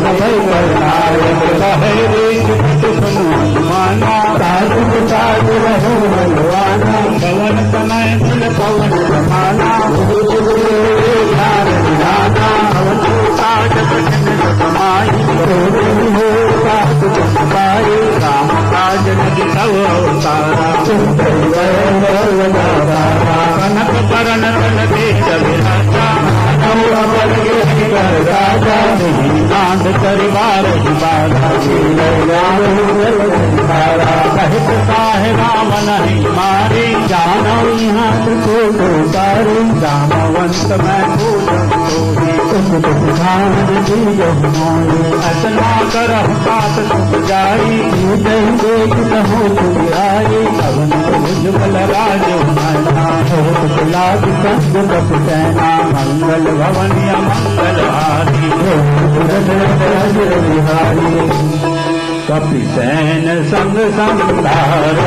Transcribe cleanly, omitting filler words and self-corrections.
भय नायक कहे सुनो माना साधु साधु रहो बलवाना पवन समय दिल पवन समाना ध्यान दिलाना पवन साज समाई हो साधु समाई राम काज नदी तव अवतारा कनक करण कन देश विराजा राजा नाद परिवार सहित साहे राम नहीं मारे जानो यहाँ को तारे जामवंत मैं असना कर बात सुख जाई देख हो तुम आई अवन उज्जवल राज लाभ संग बस सेना मंगल भवन मंगल हारी बिहारी कपि सैन संग संधार